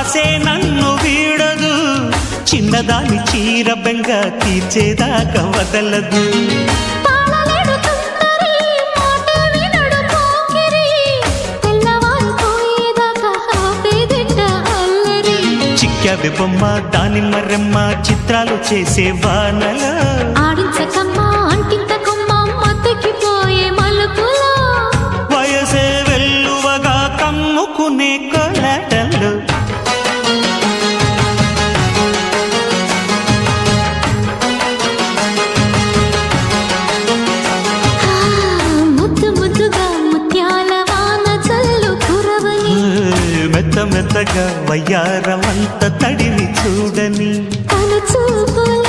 ఆసే నన్ను వీడదు, చిన్నదాని చీర బెంగ తీర్చేదాకా వదలదు. చిక్కావి బొమ్మ దానిమ్మ రెమ్మ చిత్రాలు చేసే వానల ఆడించకమ్మా అంటింతకమ్మ మత్తకిపోయే మలుపులో వయసే వెల్లువగా కమ్ముకునే కొలటలు. ముద్దు ముద్దుగా ముత్యాల వాన చల్లు కురవని మెత్త మెత్తగా వయ్యారమంత తడిని చూడని తన చూపుల